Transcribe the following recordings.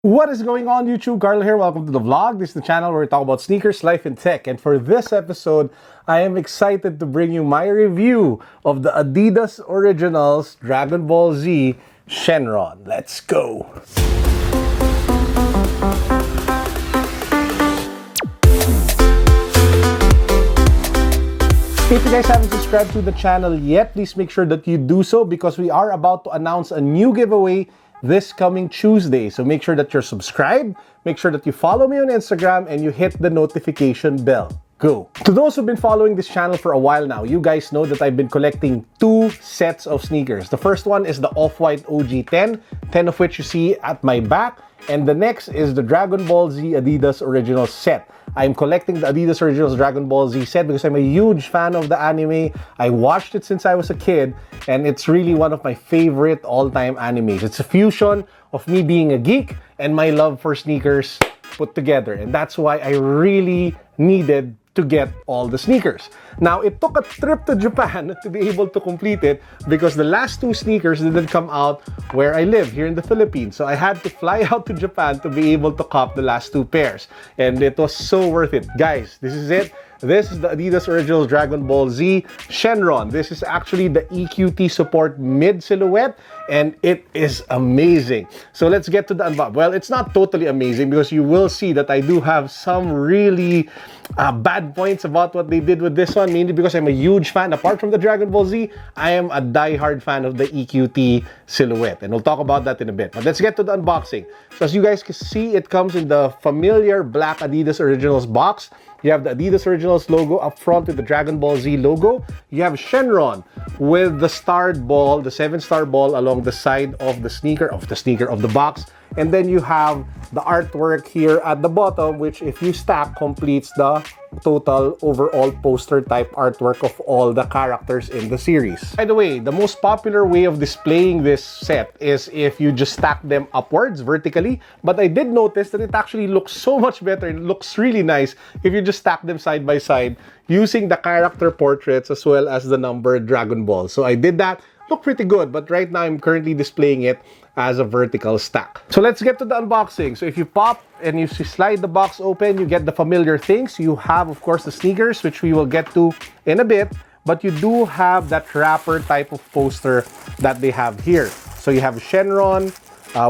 What is going on YouTube? Carl here. Welcome to the vlog. This is the channel where we talk about sneakers, life, and tech. And for this episode, I am excited to bring you my review of the Adidas Originals Dragon Ball Z Shenron. Let's go! If you guys haven't subscribed to the channel yet, please make sure that you do so because we are about to announce a new giveaway this coming Tuesday. So make sure that you're subscribed, make sure that you follow me on Instagram, and you hit the notification bell. Go! To those who've been following this channel for a while now, you guys know that I've been collecting two sets of sneakers. The first one is the Off-White OG 10 of which you see at my back. And the next is the Dragon Ball Z Adidas Originals set. I'm collecting the Adidas Originals Dragon Ball Z set because I'm a huge fan of the anime. I watched it since I was a kid, and it's really one of my favorite all-time animes. It's a fusion of me being a geek and my love for sneakers put together. And that's why I really needed to get all the sneakers. Now, it took a trip to Japan to be able to complete it because the last two sneakers didn't come out where I live, here in the Philippines. So I had to fly out to Japan to be able to cop the last two pairs. And it was so worth it. Guys, this is it. This is the Adidas Originals Dragon Ball Z Shenron. This is actually the EQT support mid silhouette, and it is amazing. So let's get to the unboxing. Well, it's not totally amazing because you will see that I do have some really bad points about what they did with this one, mainly because I'm a huge fan. Apart from the Dragon Ball Z, I am a die-hard fan of the EQT silhouette, and we'll talk about that in a bit. But let's get to the unboxing. So as you guys can see, it comes in the familiar black Adidas Originals box. You have the Adidas Originals logo up front with the Dragon Ball Z logo. You have Shenron with the starred ball, the 7-star ball along the side of the sneaker, of the box. And then you have the artwork here at the bottom, which if you stack completes the total overall poster type artwork of all the characters in the series. By the way, the most popular way of displaying this set is if you just stack them upwards vertically, but I did notice that it actually looks so much better. It looks really nice if you just stack them side by side using the character portraits as well as the numbered Dragon Ball. So I did that. Look pretty good, but right now I'm currently displaying it as a vertical stack. So let's get to the unboxing. So if you pop and you slide the box open, you get the familiar things. You have, of course, the sneakers, which we will get to in a bit, but you do have that wrapper type of poster that they have here. So you have Shenron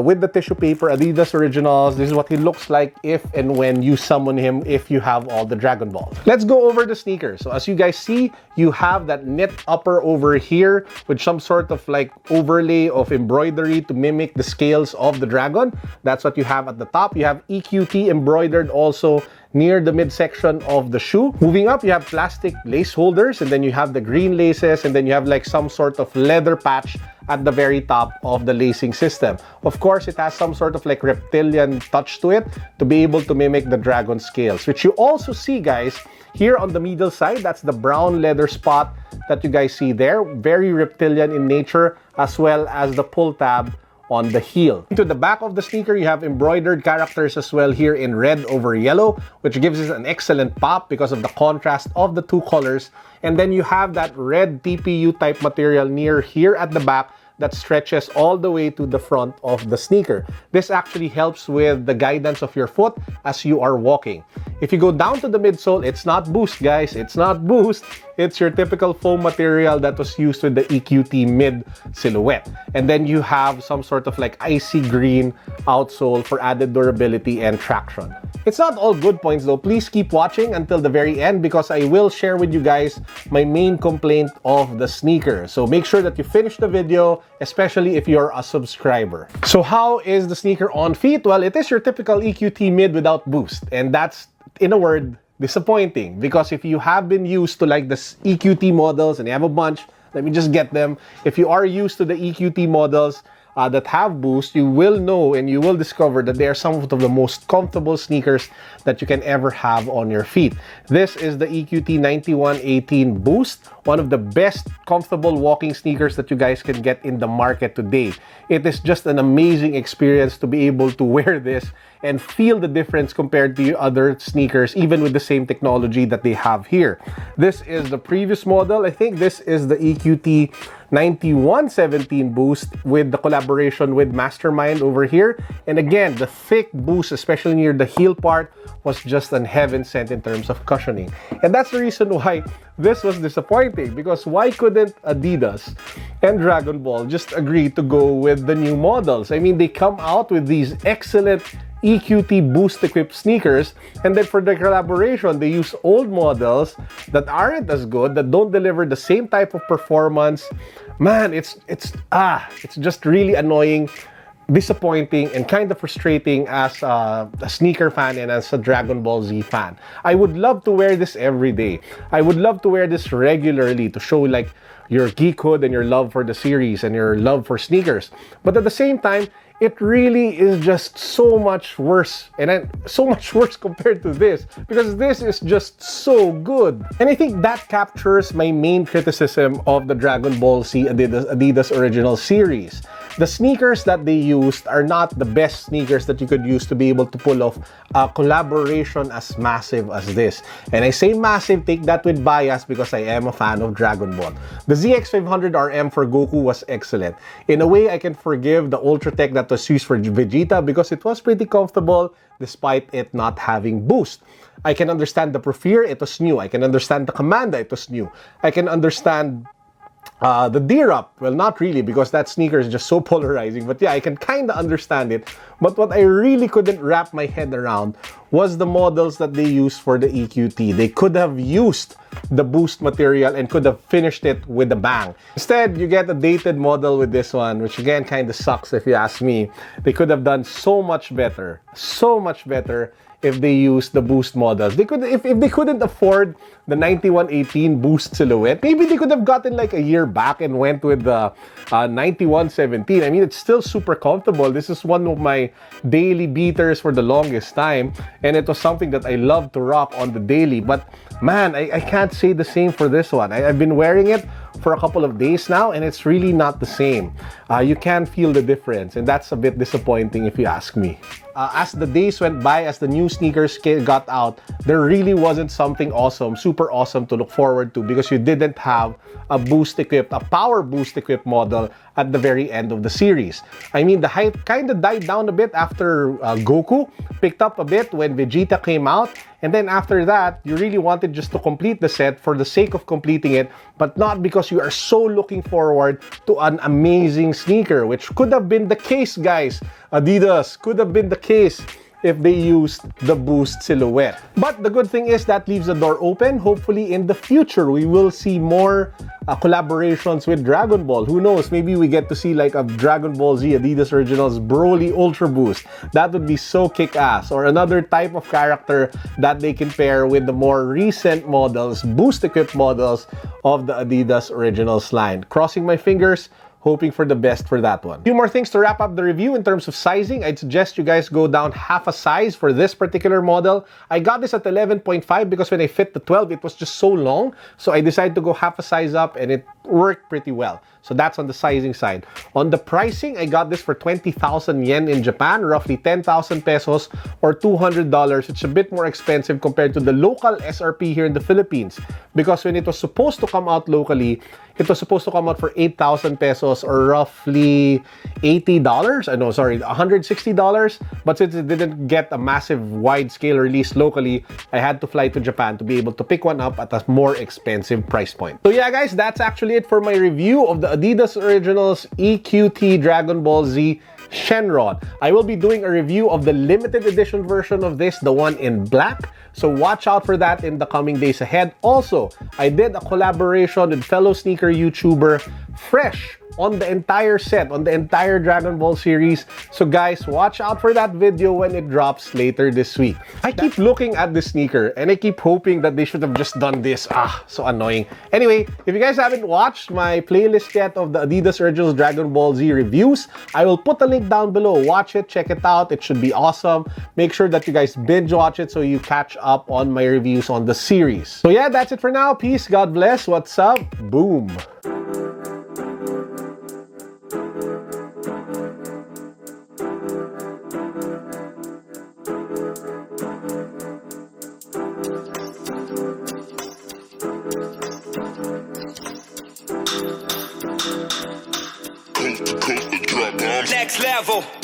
with the tissue paper, Adidas Originals. This is what he looks like if and when you summon him, if you have all the Dragon Balls. Let's go over the sneakers. So as you guys see, you have that knit upper over here with some sort of like overlay of embroidery to mimic the scales of the dragon. That's what you have at the top. You have EQT embroidered also near the midsection of the shoe. Moving up, you have plastic lace holders, and then you have the green laces, and then you have like some sort of leather patch at the very top of the lacing system. Of course, it has some sort of like reptilian touch to it to be able to mimic the dragon scales, which you also see, guys, here on the middle side. That's the brown leather spot that you guys see there. Very reptilian in nature, as well as the pull tab on the heel. To the back of the sneaker, you have embroidered characters as well here in red over yellow, which gives it an excellent pop because of the contrast of the two colors. And then you have that red TPU type material near here at the back that stretches all the way to the front of the sneaker. This actually helps with the guidance of your foot as you are walking. If you go down to the midsole, it's not Boost, guys. It's not Boost. It's your typical foam material that was used with the EQT mid silhouette. And then you have some sort of like icy green outsole for added durability and traction. It's not all good points though. Please keep watching until the very end because I will share with you guys my main complaint of the sneaker. So make sure that you finish the video, especially if you're a subscriber. So how is the sneaker on feet? Well, it is your typical EQT mid without Boost. And that's, in a word, disappointing. Because if you have been used to like the EQT models and you have a bunch, let me just get them. If you are used to the EQT models that have Boost, you will know and you will discover that they are some of the most comfortable sneakers that you can ever have on your feet. This is the EQT 9118 Boost, one of the best comfortable walking sneakers that you guys can get in the market today. It is just an amazing experience to be able to wear this and feel the difference compared to other sneakers, even with the same technology that they have here. This is the previous model. I think this is the EQT 9117 boost with the collaboration with Mastermind over here. And again, the thick boost, especially near the heel part, was just an heaven sent in terms of cushioning. And that's the reason why this was disappointing, because why couldn't Adidas and Dragon Ball just agree to go with the new models? I mean, they come out with these excellent EQT boost equipped sneakers, and then for the collaboration they use old models that aren't as good, that don't deliver the same type of performance. Man, it's just really annoying, disappointing, and kind of frustrating as a sneaker fan and as a Dragon Ball Z fan. I would love to wear this every day. I would love to wear this regularly to show like your geekhood and your love for the series and your love for sneakers. But at the same time, it really is just so much worse, and then so much worse compared to this, because this is just so good. And I think that captures my main criticism of the Dragon Ball Z Adidas original series. The sneakers that they used are not the best sneakers that you could use to be able to pull off a collaboration as massive as this. And I say massive, take that with bias, because I am a fan of Dragon Ball. The ZX500RM for Goku was excellent. In a way, I can forgive the Ultra Tech that was used for Vegeta because it was pretty comfortable despite it not having boost. I can understand the Profeer, it was new. I can understand the Commanda, it was new. I can understand the D-Up, well, not really, because that sneaker is just so polarizing. But yeah, I can kind of understand it. But what I really couldn't wrap my head around was the models that they used for the EQT. They could have used the boost material and could have finished it with a bang. Instead, you get a dated model with this one, which again kind of sucks if you ask me. They could have done so much better if they used the boost models. They could, if they couldn't afford the 9118 boost silhouette, maybe they could have gotten like a year back and went with the 9117. I mean, it's still super comfortable. This is one of my daily beaters for the longest time, and it was something that I love to rock on the daily. But man, I can't say the same for this one. I've been wearing it for a couple of days now, and it's really not the same. You can feel the difference, and that's a bit disappointing if you ask me. As the days went by, as the new sneakers got out, there really wasn't something awesome, super awesome to look forward to, because you didn't have a boost equipped, a power boost equipped model at the very end of the series. I mean, the hype kind of died down a bit after Goku, picked up a bit when Vegeta came out, and then after that, you really wanted just to complete the set for the sake of completing it, but not because you are so looking forward to an amazing sneaker, which could have been the case, guys. Adidas could have been the case if they used the boost silhouette. But the good thing is that leaves the door open. Hopefully in the future, we will see more collaborations with Dragon Ball. Who knows, maybe we get to see like a Dragon Ball Z Adidas Originals Broly Ultra Boost. That would be so kick-ass. Or another type of character that they can pair with the more recent models, boost-equipped models of the Adidas Originals line. Crossing my fingers, hoping for the best for that one. A few more things to wrap up the review in terms of sizing. I'd suggest you guys go down half a size for this particular model. I got this at 11.5 because when I fit the 12, it was just so long. So I decided to go half a size up, and it worked pretty well. So that's on the sizing side. On the pricing, I got this for 20,000 yen in Japan, roughly 10,000 pesos or $200. It's a bit more expensive compared to the local SRP here in the Philippines, because when it was supposed to come out locally, it was supposed to come out for 8,000 pesos or roughly $80. No, sorry, $160. But since it didn't get a massive wide-scale release locally, I had to fly to Japan to be able to pick one up at a more expensive price point. So yeah, guys, that's actually it for my review of the Adidas Originals EQT Dragon Ball Z Shenron. I will be doing a review of the limited edition version of this, the one in black. So watch out for that in the coming days ahead. Also, I did a collaboration with fellow sneaker YouTuber Fresh on the entire set, on the entire Dragon Ball series. So guys, watch out for that video when it drops later this week. I keep looking at this sneaker and I keep hoping that they should have just done this. So annoying. Anyway, if you guys haven't watched my playlist yet of the Adidas Originals Dragon Ball Z reviews, I will put a link down below. Watch it, check it out. It should be awesome. Make sure that you guys binge watch it so you catch up on my reviews on the series. So yeah, that's it for now. Peace, God bless. What's up? Boom. devil.